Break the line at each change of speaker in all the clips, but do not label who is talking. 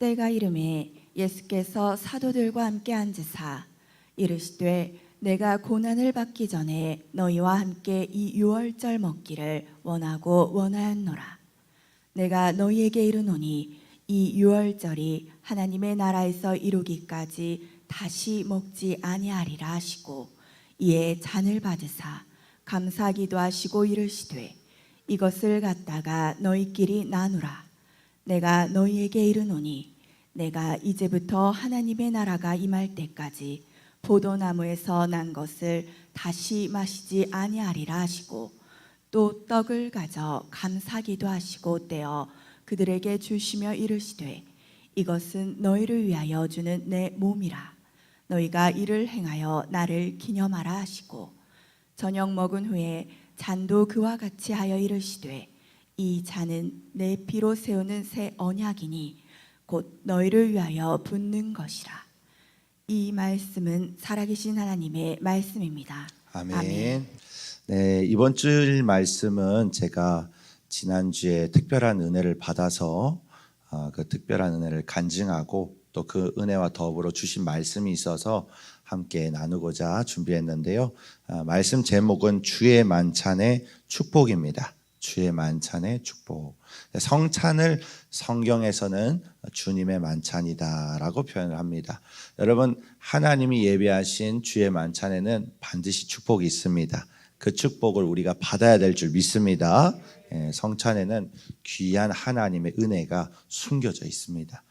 때가 이름에 예수께서 사도들과 함께 앉으사 이르시되 내가 고난을 받기 전에 너희와 함께 이 유월절 먹기를 원하고 원하였노라. 내가 너희에게 이르노니 이 유월절이 하나님의 나라에서 이루기까지 다시 먹지 아니하리라 하시고 이에 잔을 받으사 감사기도 하시고 이르시되 이것을 갖다가 너희끼리 나누라. 내가 너희에게 이르노니 내가 이제부터 하나님의 나라가 임할 때까지 포도나무에서 난 것을 다시 마시지 아니하리라 하시고 또 떡을 가져 감사기도 하시고 떼어 그들에게 주시며 이르시되 이것은 너희를 위하여 주는 내 몸이라. 너희가 이를 행하여 나를 기념하라 하시고 저녁 먹은 후에 잔도 그와 같이 하여 이르시되 이 잔은 내 피로 세우는 새 언약이니 곧 너희를 위하여 붓는 것이라. 이 말씀은 살아계신 하나님의 말씀입니다.
아멘. 네, 이번 주 말씀은 제가 지난주에 특별한 은혜를 받아서 그 특별한 은혜를 간증하고 또 그 은혜와 더불어 주신 말씀이 있어서 함께 나누고자 준비했는데요. 말씀 제목은 주의 만찬의 축복입니다. 주의 만찬의 축복. 성찬을 성경에서는 주님의 만찬이다라고 표현을 합니다. 여러분, 하나님이 예비하신 주의 만찬에는 반드시 축복이 있습니다. 그 축복을 우리가 받아야 될 줄 믿습니다. 성찬에는 귀한 하나님의 은혜가 숨겨져 있습니다.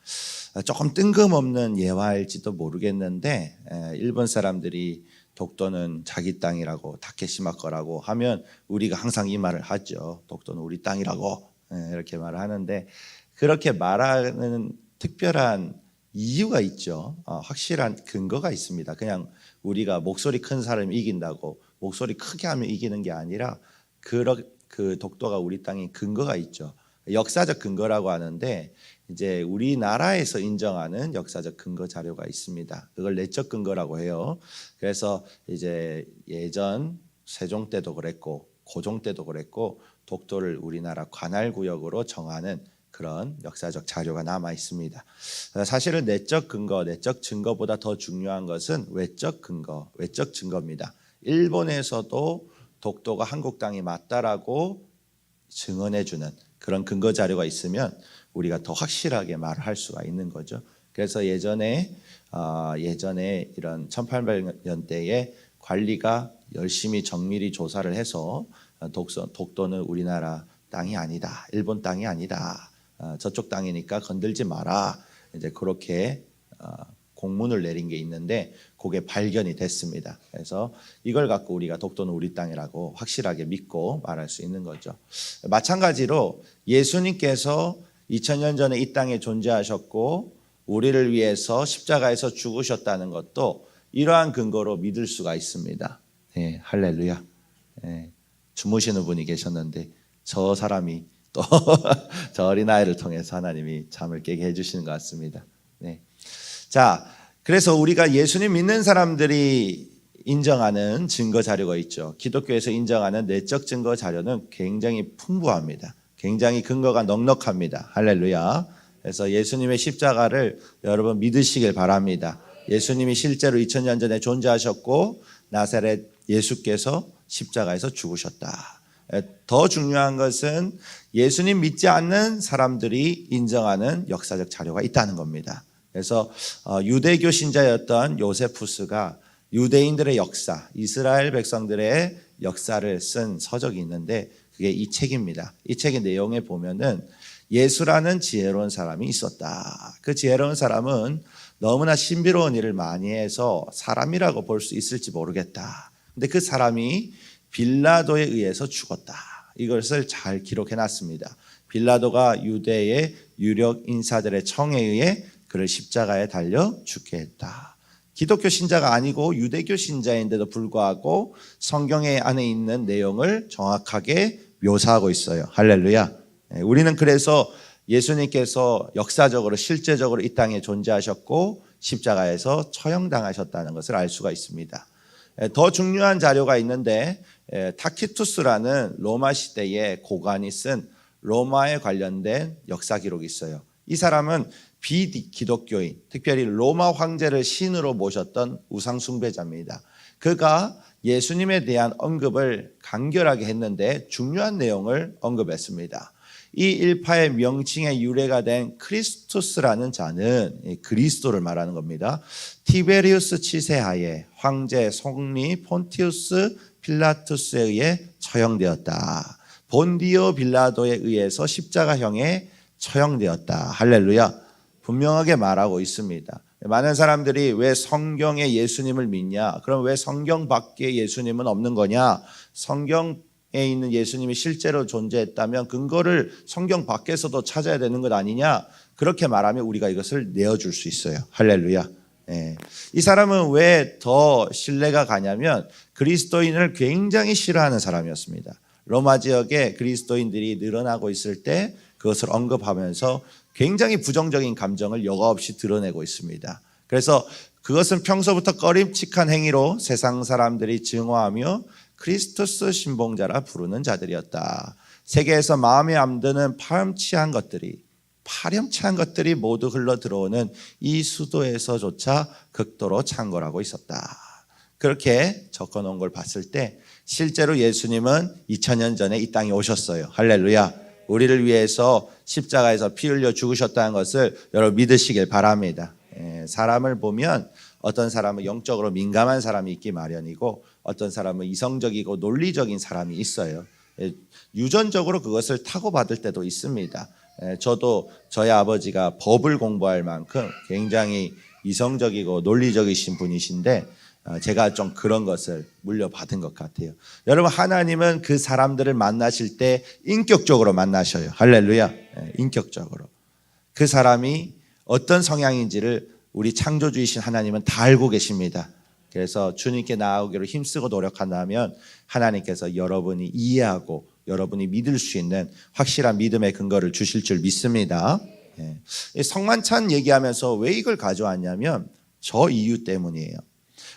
조금 뜬금없는 예화일지도 모르겠는데 일본 사람들이 독도는 자기 땅이라고 다케시마 거라고 하면 우리가 항상 이 말을 하죠. 독도는 우리 땅이라고 이렇게 말을 하는데 그렇게 말하는 특별한 이유가 있죠. 확실한 근거가 있습니다. 그냥 우리가 목소리 큰 사람이 이긴다고 목소리 크게 하면 이기는 게 아니라 그 독도가 우리 땅인 근거가 있죠. 역사적 근거라고 하는데 이제 우리나라에서 인정하는 역사적 근거 자료가 있습니다. 그걸 내적 근거라고 해요. 그래서 이제 예전 세종 때도 그랬고 고종 때도 그랬고 독도를 우리나라 관할구역으로 정하는 그런 역사적 자료가 남아 있습니다. 사실은 내적 근거, 내적 증거보다 더 중요한 것은 외적 근거, 외적 증거입니다. 일본에서도 독도가 한국 땅이 맞다라고 증언해주는 그런 근거 자료가 있으면 우리가 더 확실하게 말을 할 수가 있는 거죠. 그래서 예전에 이런 1800년대에 관리가 열심히 정밀히 조사를 해서 독도는 우리나라 땅이 아니다, 일본 땅이 아니다, 저쪽 땅이니까 건들지 마라. 이제 그렇게 공문을 내린 게 있는데 그게 발견이 됐습니다. 그래서 이걸 갖고 우리가 독도는 우리 땅이라고 확실하게 믿고 말할 수 있는 거죠. 마찬가지로 예수님께서 2000년 전에 이 땅에 존재하셨고 우리를 위해서 십자가에서 죽으셨다는 것도 이러한 근거로 믿을 수가 있습니다. 네, 할렐루야. 네, 주무시는 분이 계셨는데 저 사람이 또 저 어린아이를 통해서 하나님이 잠을 깨게 해주시는 것 같습니다. 네. 자, 그래서 우리가 예수님 믿는 사람들이 인정하는 증거 자료가 있죠. 기독교에서 인정하는 내적 증거 자료는 굉장히 풍부합니다. 굉장히 근거가 넉넉합니다. 할렐루야. 그래서 예수님의 십자가를 여러분 믿으시길 바랍니다. 예수님이 실제로 2000년 전에 존재하셨고 나사렛 예수께서 십자가에서 죽으셨다. 더 중요한 것은 예수님 믿지 않는 사람들이 인정하는 역사적 자료가 있다는 겁니다. 그래서 유대교 신자였던 요세푸스가 유대인들의 역사, 이스라엘 백성들의 역사를 쓴 서적이 있는데 그게 이 책입니다. 이 책의 내용에 보면은 예수라는 지혜로운 사람이 있었다. 그 지혜로운 사람은 너무나 신비로운 일을 많이 해서 사람이라고 볼 수 있을지 모르겠다. 근데 그 사람이 빌라도에 의해서 죽었다. 이것을 잘 기록해 놨습니다. 빌라도가 유대의 유력 인사들의 청에 의해 그를 십자가에 달려 죽게 했다. 기독교 신자가 아니고 유대교 신자인데도 불구하고 성경에 안에 있는 내용을 정확하게 묘사하고 있어요. 할렐루야. 우리는 그래서 예수님께서 역사적으로 실제적으로 이 땅에 존재하셨고 십자가에서 처형당하셨다는 것을 알 수가 있습니다. 더 중요한 자료가 있는데 타키투스라는 로마 시대의 고관이 쓴 로마에 관련된 역사 기록이 있어요. 이 사람은 비기독교인, 특별히 로마 황제를 신으로 모셨던 우상 숭배자입니다. 그가 예수님에 대한 언급을 간결하게 했는데 중요한 내용을 언급했습니다. 이 일파의 명칭의 유래가 된 크리스투스라는 자는 그리스도를 말하는 겁니다. 티베리우스 치세하에 황제 총리 폰티우스 필라투스에 의해 처형되었다. 본디오 빌라도에 의해서 십자가형에 처형되었다. 할렐루야. 분명하게 말하고 있습니다. 많은 사람들이 왜 성경에 예수님을 믿냐? 그럼 왜 성경 밖에 예수님은 없는 거냐? 성경에 있는 예수님이 실제로 존재했다면 근거를 성경 밖에서도 찾아야 되는 것 아니냐? 그렇게 말하면 우리가 이것을 내어줄 수 있어요. 할렐루야. 이 사람은 왜 더 신뢰가 가냐면 그리스도인을 굉장히 싫어하는 사람이었습니다. 로마 지역에 그리스도인들이 늘어나고 있을 때 그것을 언급하면서 굉장히 부정적인 감정을 여과없이 드러내고 있습니다. 그래서 그것은 평소부터 꺼림칙한 행위로 세상 사람들이 증오하며 크리스토스 신봉자라 부르는 자들이었다. 세계에서 마음에 안 드는 파렴치한 것들이 모두 흘러 들어오는 이 수도에서조차 극도로 창궐하고 있었다. 그렇게 적어놓은 걸 봤을 때 실제로 예수님은 2000년 전에 이 땅에 오셨어요. 할렐루야. 우리를 위해서 십자가에서 피 흘려 죽으셨다는 것을 여러분 믿으시길 바랍니다. 사람을 보면 어떤 사람은 영적으로 민감한 사람이 있기 마련이고 어떤 사람은 이성적이고 논리적인 사람이 있어요. 유전적으로 그것을 타고받을 때도 있습니다. 저도 저희 아버지가 법을 공부할 만큼 굉장히 이성적이고 논리적이신 분이신데 제가 좀 그런 것을 물려받은 것 같아요. 여러분 하나님은 그 사람들을 만나실 때 인격적으로 만나셔요. 할렐루야. 인격적으로. 그 사람이 어떤 성향인지를 우리 창조주이신 하나님은 다 알고 계십니다. 그래서 주님께 나아오기로 힘쓰고 노력한다면 하나님께서 여러분이 이해하고 여러분이 믿을 수 있는 확실한 믿음의 근거를 주실 줄 믿습니다. 성만찬 얘기하면서 왜 이걸 가져왔냐면 저 이유 때문이에요.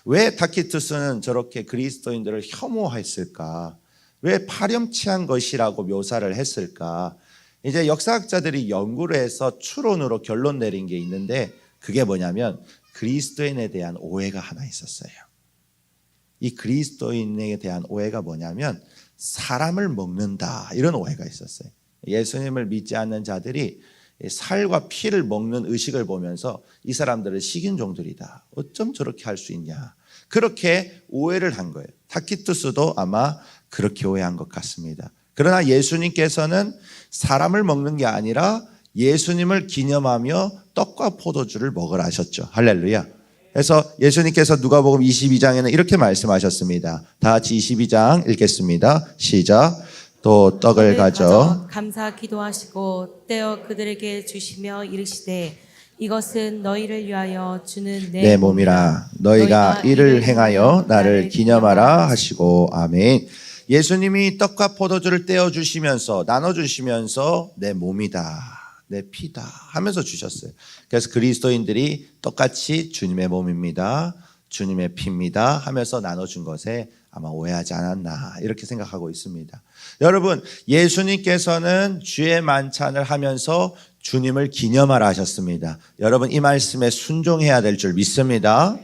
왜 타키투스는 저렇게 그리스도인들을 혐오했을까? 왜 파렴치한 것이라고 묘사를 했을까? 이제 역사학자들이 연구를 해서 추론으로 결론 내린 게 있는데 그게 뭐냐면 그리스도인에 대한 오해가 하나 있었어요. 이 그리스도인에 대한 오해가 뭐냐면 사람을 먹는다 이런 오해가 있었어요. 예수님을 믿지 않는 자들이 살과 피를 먹는 의식을 보면서 이 사람들은 식인종들이다. 어쩜 저렇게 할 수 있냐. 그렇게 오해를 한 거예요. 타키투스도 아마 그렇게 오해한 것 같습니다. 그러나 예수님께서는 사람을 먹는 게 아니라 예수님을 기념하며 떡과 포도주를 먹으라 하셨죠. 할렐루야. 그래서 예수님께서 누가복음 22장에는 이렇게 말씀하셨습니다. 다 같이 22장 읽겠습니다. 시작. 또 떡을 가져
감사 기도하시고 떼어 그들에게 주시며 이르시되 이것은 너희를 위하여 주는
내 몸이라. 너희가 이를 행하여 나를 기념하라 하시고 아멘. 예수님이 떡과 포도주를 떼어 주시면서 나눠 주시면서 내 몸이다, 내 피다 하면서 주셨어요. 그래서 그리스도인들이 똑같이 주님의 몸입니다, 주님의 피입니다 하면서 나눠준 것에 아마 오해하지 않았나 이렇게 생각하고 있습니다. 여러분 예수님께서는 주의 만찬을 하면서 주님을 기념하라 하셨습니다. 여러분 이 말씀에 순종해야 될 줄 믿습니다.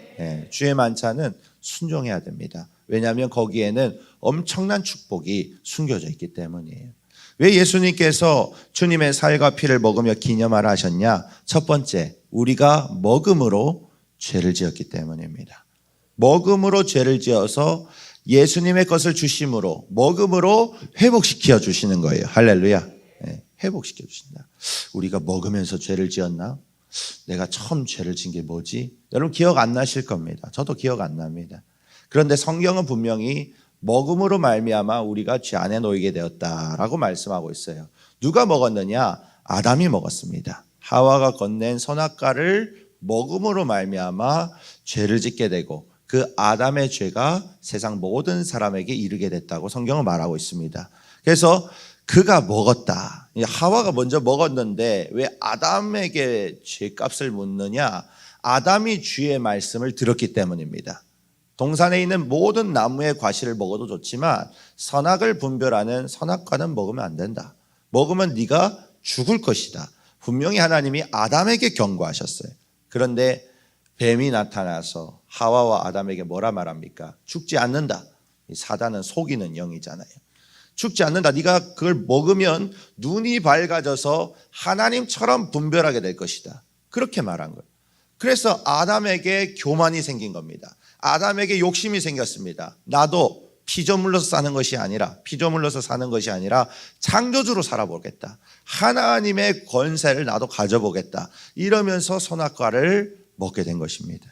주의 만찬은 순종해야 됩니다. 왜냐하면 거기에는 엄청난 축복이 숨겨져 있기 때문이에요. 왜 예수님께서 주님의 살과 피를 먹으며 기념하라 하셨냐? 첫 번째, 우리가 먹음으로 죄를 지었기 때문입니다. 먹음으로 죄를 지어서 예수님의 것을 주심으로 먹음으로 회복시켜 주시는 거예요. 할렐루야. 회복시켜 주신다. 우리가 먹으면서 죄를 지었나? 내가 처음 죄를 지은 게 뭐지? 여러분 기억 안 나실 겁니다. 저도 기억 안 납니다. 그런데 성경은 분명히 먹음으로 말미암아 우리가 죄 안에 놓이게 되었다라고 말씀하고 있어요. 누가 먹었느냐? 아담이 먹었습니다. 하와가 건넨 선악과를 먹음으로 말미암아 죄를 짓게 되고 그 아담의 죄가 세상 모든 사람에게 이르게 됐다고 성경은 말하고 있습니다. 그래서 그가 먹었다. 하와가 먼저 먹었는데 왜 아담에게 죄값을 묻느냐? 아담이 주의 말씀을 들었기 때문입니다. 동산에 있는 모든 나무의 과실을 먹어도 좋지만 선악을 분별하는 선악과는 먹으면 안 된다. 먹으면 네가 죽을 것이다. 분명히 하나님이 아담에게 경고하셨어요. 그런데 뱀이 나타나서 하와와 아담에게 뭐라 말합니까? 죽지 않는다. 이 사단은 속이는 영이잖아요. 죽지 않는다. 네가 그걸 먹으면 눈이 밝아져서 하나님처럼 분별하게 될 것이다. 그렇게 말한 거예요. 그래서 아담에게 교만이 생긴 겁니다. 아담에게 욕심이 생겼습니다. 나도 피조물로서 사는 것이 아니라 창조주로 살아보겠다. 하나님의 권세를 나도 가져보겠다. 이러면서 선악과를 먹게 된 것입니다.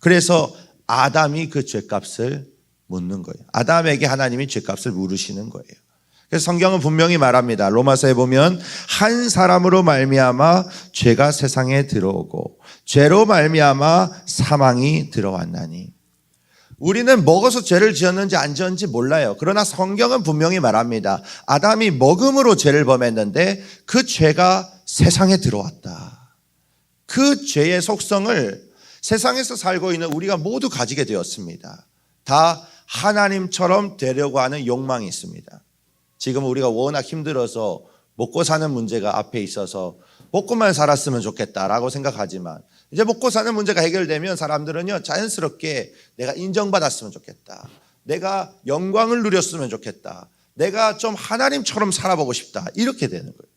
그래서 아담이 그 죄값을 묻는 거예요. 아담에게 하나님이 죄값을 물으시는 거예요. 그래서 성경은 분명히 말합니다. 로마서에 보면 한 사람으로 말미암아 죄가 세상에 들어오고 죄로 말미암아 사망이 들어왔나니. 우리는 먹어서 죄를 지었는지 안 지었는지 몰라요. 그러나 성경은 분명히 말합니다. 아담이 먹음으로 죄를 범했는데 그 죄가 세상에 들어왔다. 그 죄의 속성을 세상에서 살고 있는 우리가 모두 가지게 되었습니다. 다 하나님처럼 되려고 하는 욕망이 있습니다. 지금 우리가 워낙 힘들어서 먹고 사는 문제가 앞에 있어서 먹고만 살았으면 좋겠다라고 생각하지만 이제 먹고 사는 문제가 해결되면 사람들은요 자연스럽게 내가 인정받았으면 좋겠다. 내가 영광을 누렸으면 좋겠다. 내가 좀 하나님처럼 살아보고 싶다. 이렇게 되는 거예요.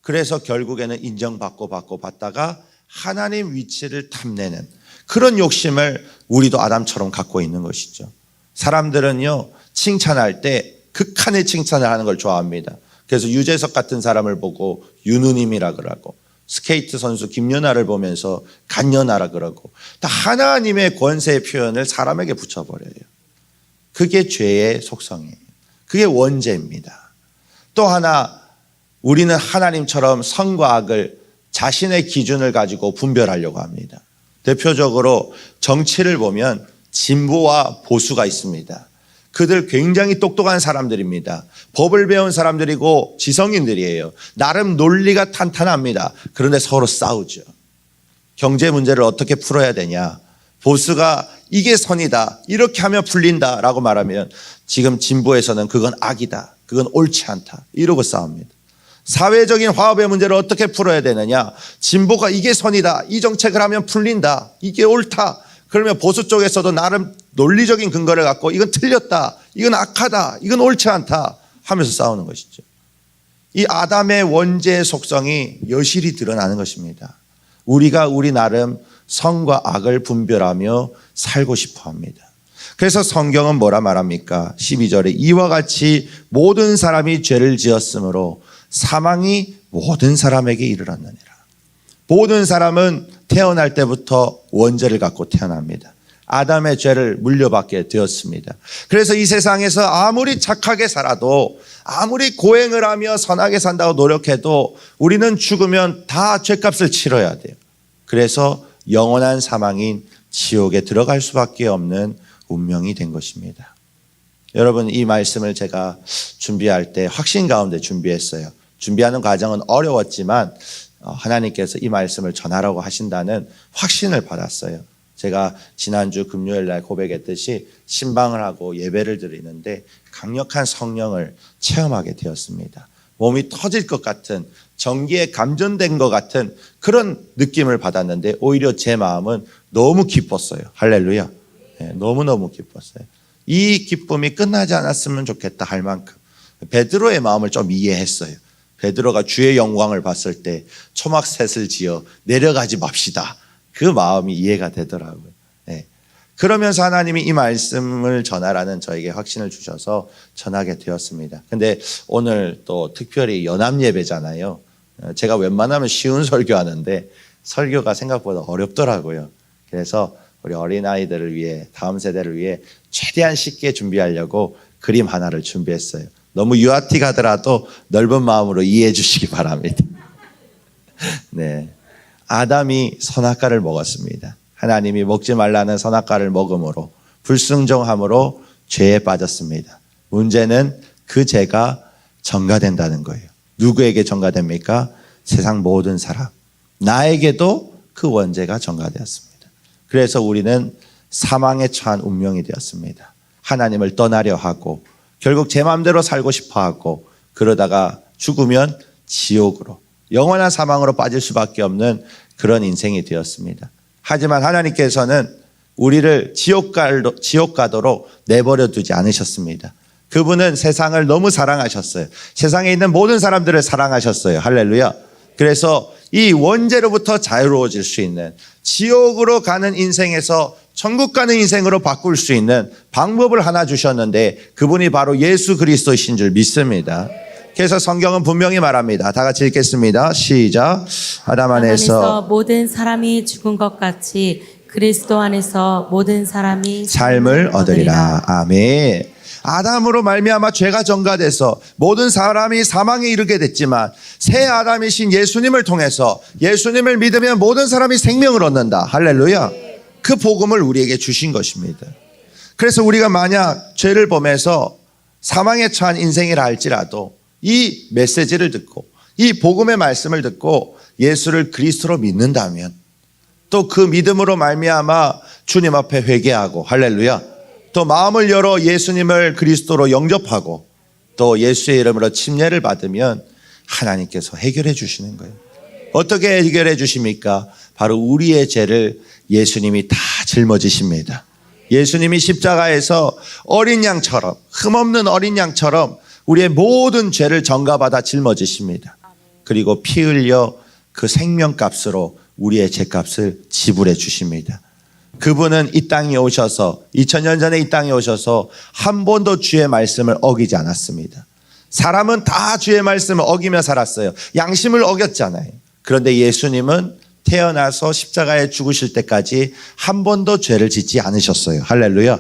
그래서 결국에는 인정받고 받다가 하나님 위치를 탐내는 그런 욕심을 우리도 아담처럼 갖고 있는 것이죠. 사람들은요 칭찬할 때 극한의 칭찬을 하는 걸 좋아합니다. 그래서 유재석 같은 사람을 보고 윤우님이라 그러고 스케이트 선수 김연아를 보면서 간연아라 그러고 다 하나님의 권세의 표현을 사람에게 붙여버려요. 그게 죄의 속성이에요. 그게 원죄입니다. 또 하나 우리는 하나님처럼 선과 악을 자신의 기준을 가지고 분별하려고 합니다. 대표적으로 정치를 보면 진보와 보수가 있습니다. 그들 굉장히 똑똑한 사람들입니다. 법을 배운 사람들이고 지성인들이에요. 나름 논리가 탄탄합니다. 그런데 서로 싸우죠. 경제 문제를 어떻게 풀어야 되냐. 보수가 이게 선이다. 이렇게 하면 풀린다라고 말하면 지금 진보에서는 그건 악이다. 그건 옳지 않다. 이러고 싸웁니다. 사회적인 화합의 문제를 어떻게 풀어야 되느냐. 진보가 이게 선이다. 이 정책을 하면 풀린다. 이게 옳다. 그러면 보수 쪽에서도 나름 논리적인 근거를 갖고 이건 틀렸다, 이건 악하다, 이건 옳지 않다 하면서 싸우는 것이죠. 이 아담의 원죄의 속성이 여실히 드러나는 것입니다. 우리가 우리 나름 선과 악을 분별하며 살고 싶어 합니다. 그래서 성경은 뭐라 말합니까? 12절에 이와 같이 모든 사람이 죄를 지었으므로 사망이 모든 사람에게 이르렀느니라. 모든 사람은 태어날 때부터 원죄를 갖고 태어납니다. 아담의 죄를 물려받게 되었습니다. 그래서 이 세상에서 아무리 착하게 살아도 아무리 고행을 하며 선하게 산다고 노력해도 우리는 죽으면 다 죄값을 치러야 돼요. 그래서 영원한 사망인 지옥에 들어갈 수밖에 없는 운명이 된 것입니다. 여러분 이 말씀을 제가 준비할 때 확신 가운데 준비했어요. 준비하는 과정은 어려웠지만 하나님께서 이 말씀을 전하라고 하신다는 확신을 받았어요. 제가 지난주 금요일 날 고백했듯이 신방을 하고 예배를 드리는데 강력한 성령을 체험하게 되었습니다. 몸이 터질 것 같은 전기에 감전된 것 같은 그런 느낌을 받았는데 오히려 제 마음은 너무 기뻤어요. 할렐루야. 네, 너무너무 기뻤어요. 이 기쁨이 끝나지 않았으면 좋겠다 할 만큼 베드로의 마음을 좀 이해했어요. 베드로가 주의 영광을 봤을 때 초막셋을 지어 내려가지 맙시다. 그 마음이 이해가 되더라고요. 네. 그러면서 하나님이 이 말씀을 전하라는 저에게 확신을 주셔서 전하게 되었습니다. 근데 오늘 또 특별히 연합 예배잖아요. 제가 웬만하면 쉬운 설교하는데 설교가 생각보다 어렵더라고요. 그래서 우리 어린아이들을 위해 다음 세대를 위해 최대한 쉽게 준비하려고 그림 하나를 준비했어요. 너무 유아티 가더라도 넓은 마음으로 이해해 주시기 바랍니다. 네, 아담이 선악과를 먹었습니다. 하나님이 먹지 말라는 선악과를 먹음으로 불순종함으로 죄에 빠졌습니다. 문제는 그 죄가 전가된다는 거예요. 누구에게 전가됩니까? 세상 모든 사람. 나에게도 그 원죄가 전가되었습니다. 그래서 우리는 사망에 처한 운명이 되었습니다. 하나님을 떠나려 하고 결국 제 마음대로 살고 싶어 하고 그러다가 죽으면 지옥으로 영원한 사망으로 빠질 수밖에 없는 그런 인생이 되었습니다. 하지만 하나님께서는 우리를 지옥 가도록 내버려 두지 않으셨습니다. 그분은 세상을 너무 사랑하셨어요. 세상에 있는 모든 사람들을 사랑하셨어요. 할렐루야. 그래서 이 원죄로부터 자유로워질 수 있는, 지옥으로 가는 인생에서 천국 가는 인생으로 바꿀 수 있는 방법을 하나 주셨는데, 그분이 바로 예수 그리스도이신 줄 믿습니다. 그래서 성경은 분명히 말합니다. 다 같이 읽겠습니다. 시작. 아담 안에서
모든 사람이 죽은 것 같이 그리스도 안에서 모든 사람이
삶을 얻으리라. 아멘. 아담으로 말미암아 죄가 전가돼서 모든 사람이 사망에 이르게 됐지만, 새 아담이신 예수님을 통해서 예수님을 믿으면 모든 사람이 생명을 얻는다. 할렐루야. 그 복음을 우리에게 주신 것입니다. 그래서 우리가 만약 죄를 범해서 사망에 처한 인생이라 할지라도 이 메시지를 듣고 이 복음의 말씀을 듣고 예수를 그리스도로 믿는다면, 또 그 믿음으로 말미암아 주님 앞에 회개하고, 할렐루야, 또 마음을 열어 예수님을 그리스도로 영접하고 또 예수의 이름으로 침례를 받으면 하나님께서 해결해 주시는 거예요. 어떻게 해결해 주십니까? 바로 우리의 죄를 예수님이 다 짊어지십니다. 예수님이 십자가에서 어린 양처럼, 흠없는 어린 양처럼 우리의 모든 죄를 전가받아 짊어지십니다. 그리고 피 흘려 그 생명값으로 우리의 죄값을 지불해 주십니다. 그분은 이 땅에 오셔서 2000년 전에 이 땅에 오셔서 한 번도 주의 말씀을 어기지 않았습니다. 사람은 다 주의 말씀을 어기며 살았어요. 양심을 어겼잖아요. 그런데 예수님은 태어나서 십자가에 죽으실 때까지 한 번도 죄를 짓지 않으셨어요. 할렐루야.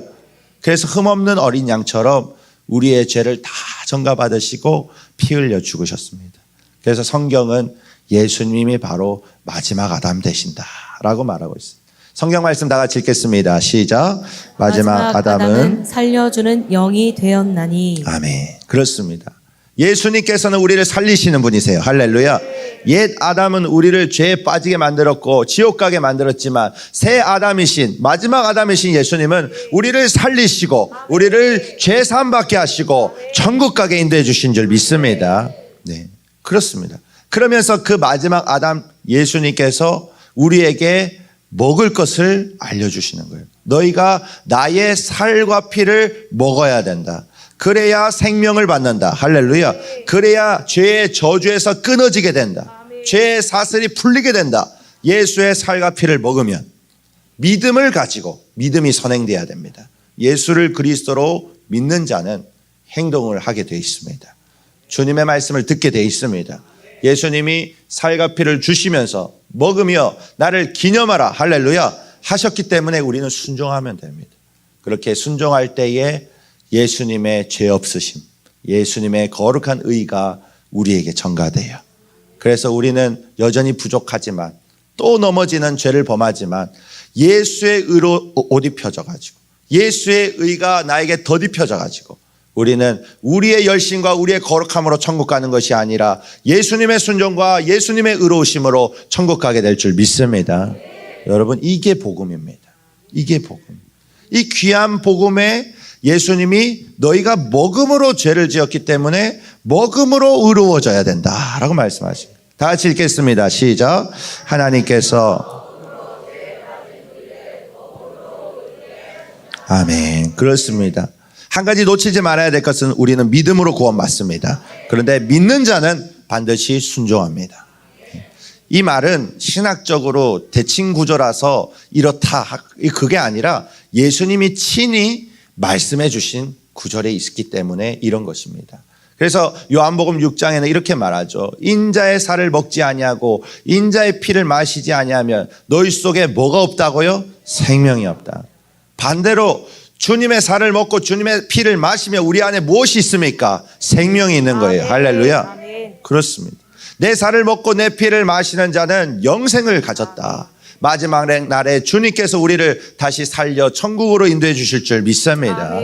그래서 흠없는 어린 양처럼 우리의 죄를 다 전가받으시고 피 흘려 죽으셨습니다. 그래서 성경은 예수님이 바로 마지막 아담 되신다라고 말하고 있습니다. 성경 말씀 다 같이 읽겠습니다. 시작. 마지막 아담은
살려주는 영이 되었나니.
아멘. 그렇습니다. 예수님께서는 우리를 살리시는 분이세요. 할렐루야. 옛 아담은 우리를 죄에 빠지게 만들었고 지옥 가게 만들었지만, 새 아담이신, 마지막 아담이신 예수님은 우리를 살리시고 우리를 죄 사함 받게 하시고 천국 가게 인도해 주신 줄 믿습니다. 네, 그렇습니다. 그러면서 그 마지막 아담 예수님께서 우리에게 먹을 것을 알려주시는 거예요. 너희가 나의 살과 피를 먹어야 된다. 그래야 생명을 받는다. 할렐루야. 그래야 죄의 저주에서 끊어지게 된다. 죄의 사슬이 풀리게 된다. 예수의 살과 피를 먹으면 믿음을 가지고 믿음이 선행돼야 됩니다. 예수를 그리스도로 믿는 자는 행동을 하게 되어 있습니다. 주님의 말씀을 듣게 되어 있습니다. 예수님이 살과 피를 주시면서 먹으며 나를 기념하라, 할렐루야, 하셨기 때문에 우리는 순종하면 됩니다. 그렇게 순종할 때에 예수님의 죄 없으심, 예수님의 거룩한 의가 우리에게 전가돼요. 그래서 우리는 여전히 부족하지만, 또 넘어지는 죄를 범하지만 예수의 의로 옷 입혀져가지고, 예수의 의가 나에게 덧입혀져가지고 우리는 우리의 열심과 우리의 거룩함으로 천국 가는 것이 아니라 예수님의 순종과 예수님의 의로우심으로 천국 가게 될 줄 믿습니다. 여러분, 이게 복음입니다. 이게 복음. 이 귀한 복음에 예수님이 너희가 먹음으로 죄를 지었기 때문에 먹음으로 의로워져야 된다라고 말씀하십니다. 다 같이 읽겠습니다. 시작. 하나님께서 아멘. 그렇습니다. 한 가지 놓치지 말아야 될 것은 우리는 믿음으로 구원받습니다. 그런데 믿는 자는 반드시 순종합니다. 이 말은 신학적으로 대칭 구조라서 이렇다, 그게 아니라 예수님이 친히 말씀해 주신 구절에 있기 때문에 이런 것입니다. 그래서 요한복음 6장에는 이렇게 말하죠. 인자의 살을 먹지 아니하고 인자의 피를 마시지 아니하면 너희 속에 뭐가 없다고요? 생명이 없다. 반대로 주님의 살을 먹고 주님의 피를 마시면 우리 안에 무엇이 있습니까? 생명이 있는 거예요. 할렐루야. 그렇습니다. 내 살을 먹고 내 피를 마시는 자는 영생을 가졌다. 마지막 날에 주님께서 우리를 다시 살려 천국으로 인도해 주실 줄 믿습니다.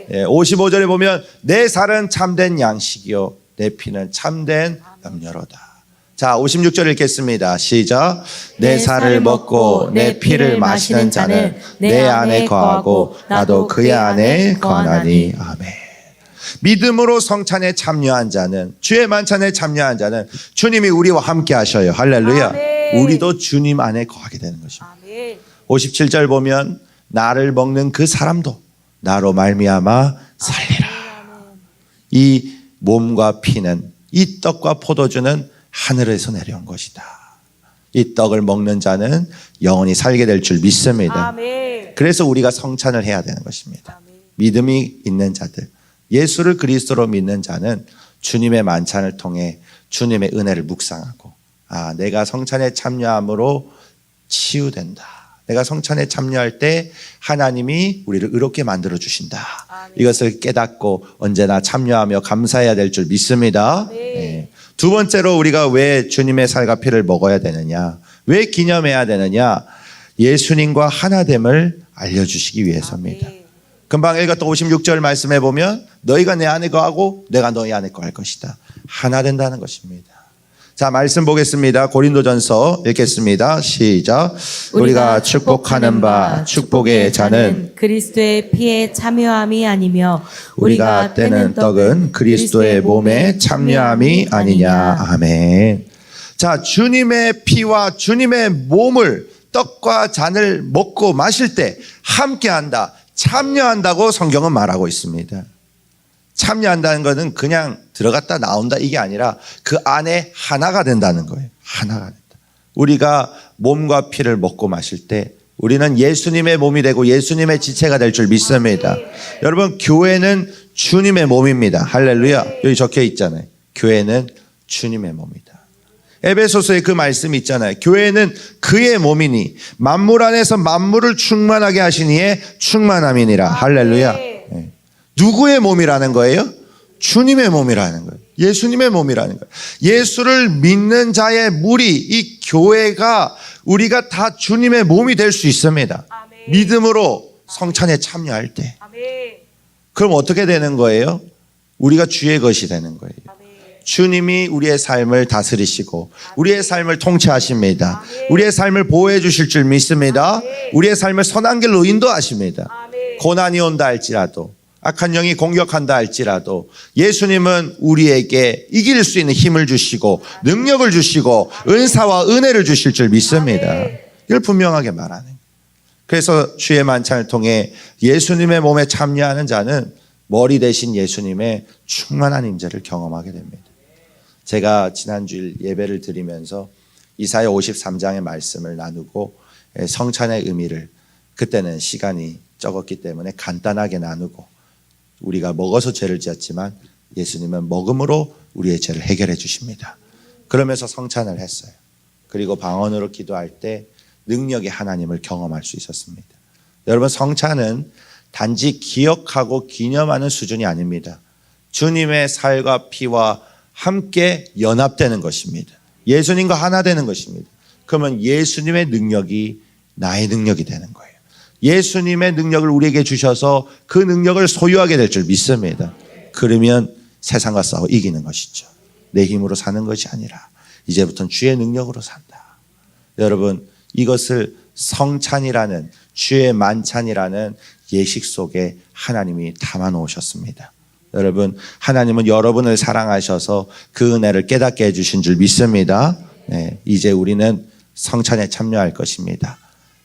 55절에 보면 내 살은 참된 양식이요 내 피는 참된 염려로다. 자, 56절 읽겠습니다. 시작. 내 살을 먹고 내 피를 마시는 자는 내 안에 거하고 나도 그의 안에 거하나니. 아멘. 믿음으로 성찬에 참여한 자는, 주의 만찬에 참여한 자는 주님이 우리와 함께 하셔요. 할렐루야.
아멘.
우리도 주님 안에 거하게 되는 것입니다.
아멘.
57절 보면 나를 먹는 그 사람도 나로 말미암아 살리라. 이 몸과 피는, 이 떡과 포도주는 하늘에서 내려온 것이다. 이 떡을 먹는 자는 영원히 살게 될 줄 믿습니다.
아멘.
그래서 우리가 성찬을 해야 되는 것입니다.
아멘.
믿음이 있는 자들, 예수를 그리스도로 믿는 자는 주님의 만찬을 통해 주님의 은혜를 묵상하고, 내가 성찬에 참여함으로 치유된다. 내가 성찬에 참여할 때 하나님이 우리를 의롭게 만들어 주신다.
아멘.
이것을 깨닫고 언제나 참여하며 감사해야 될 줄 믿습니다. 네. 두 번째로 우리가 왜 주님의 살과 피를 먹어야 되느냐, 왜 기념해야 되느냐, 예수님과 하나됨을 알려주시기 위해서입니다.
아멘.
금방 읽었던 56절 말씀해 보면 너희가 내 안에 거하고 내가 너희 안에 거할 것이다. 하나 된다는 것입니다. 자, 말씀 보겠습니다. 고린도전서 읽겠습니다. 시작. 우리가 축복하는 바 축복의 잔은
그리스도의 피에 참여함이 아니며
우리가 떼는 떡은 그리스도의 몸에 참여함이 아니냐. 아멘. 자, 주님의 피와 주님의 몸을, 떡과 잔을 먹고 마실 때 함께한다, 참여한다고 성경은 말하고 있습니다. 참여한다는 것은 그냥 들어갔다 나온다 이게 아니라 그 안에 하나가 된다는 거예요. 하나가 된다. 우리가 몸과 피를 먹고 마실 때 우리는 예수님의 몸이 되고 예수님의 지체가 될 줄 믿습니다. 여러분, 교회는 주님의 몸입니다. 할렐루야. 여기 적혀 있잖아요. 교회는 주님의 몸이다. 에베소서에 그 말씀이 있잖아요. 교회는 그의 몸이니 만물 안에서 만물을 충만하게 하신 이의 충만함이니라. 할렐루야. 네. 누구의 몸이라는 거예요? 주님의 몸이라는 거예요. 예수님의 몸이라는 거예요. 예수를 믿는 자의 무리, 이 교회가, 우리가 다 주님의 몸이 될 수 있습니다.
아멘.
믿음으로 성찬에 참여할 때.
아멘.
그럼 어떻게 되는 거예요? 우리가 주의 것이 되는 거예요.
아멘.
주님이 우리의 삶을 다스리시고 우리의 삶을 통치하십니다. 우리의 삶을 보호해 주실 줄 믿습니다. 우리의 삶을 선한 길로 인도하십니다.
아멘.
고난이 온다 할지라도, 악한 영이 공격한다 할지라도 예수님은 우리에게 이길 수 있는 힘을 주시고 능력을 주시고 은사와 은혜를 주실 줄 믿습니다. 이걸 분명하게 말하는 거예요. 그래서 주의 만찬을 통해 예수님의 몸에 참여하는 자는 머리 대신 예수님의 충만한 임재를 경험하게 됩니다. 제가 지난주일 예배를 드리면서 이사야 53장의 말씀을 나누고 성찬의 의미를, 그때는 시간이 적었기 때문에 간단하게 나누고, 우리가 먹어서 죄를 지었지만 예수님은 먹음으로 우리의 죄를 해결해 주십니다. 그러면서 성찬을 했어요. 그리고 방언으로 기도할 때 능력의 하나님을 경험할 수 있었습니다. 여러분, 성찬은 단지 기억하고 기념하는 수준이 아닙니다. 주님의 살과 피와 함께 연합되는 것입니다. 예수님과 하나 되는 것입니다. 그러면 예수님의 능력이 나의 능력이 되는 거예요. 예수님의 능력을 우리에게 주셔서 그 능력을 소유하게 될 줄 믿습니다. 그러면 세상과 싸워 이기는 것이죠. 내 힘으로 사는 것이 아니라 이제부터는 주의 능력으로 산다. 여러분, 이것을 성찬이라는, 주의 만찬이라는 예식 속에 하나님이 담아 놓으셨습니다. 여러분, 하나님은 여러분을 사랑하셔서 그 은혜를 깨닫게 해주신 줄 믿습니다. 네, 이제 우리는 성찬에 참여할 것입니다.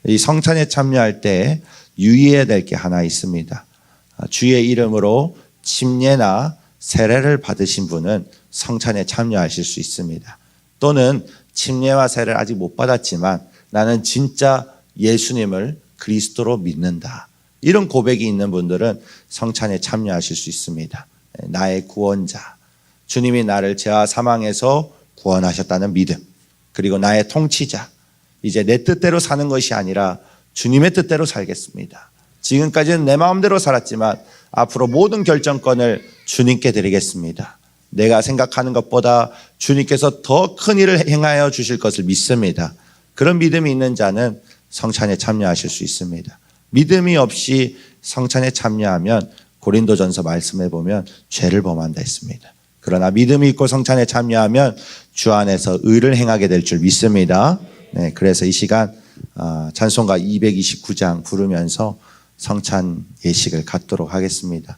이 성찬에 참여할 때 유의해야 될 게 하나 있습니다. 주의 이름으로 침례나 세례를 받으신 분은 성찬에 참여하실 수 있습니다. 또는 침례와 세례를 아직 못 받았지만 나는 진짜 예수님을 그리스도로 믿는다, 이런 고백이 있는 분들은 성찬에 참여하실 수 있습니다. 나의 구원자, 주님이 나를 죄와 사망에서 구원하셨다는 믿음, 그리고 나의 통치자, 이제 내 뜻대로 사는 것이 아니라 주님의 뜻대로 살겠습니다. 지금까지는 내 마음대로 살았지만 앞으로 모든 결정권을 주님께 드리겠습니다. 내가 생각하는 것보다 주님께서 더 큰 일을 행하여 주실 것을 믿습니다. 그런 믿음이 있는 자는 성찬에 참여하실 수 있습니다. 믿음이 없이 성찬에 참여하면 고린도전서 말씀해 보면 죄를 범한다 했습니다. 그러나 믿음이 있고 성찬에 참여하면 주 안에서 의를 행하게 될 줄 믿습니다. 네, 그래서 이 시간 찬송가 229장 부르면서 성찬 예식을 갖도록 하겠습니다.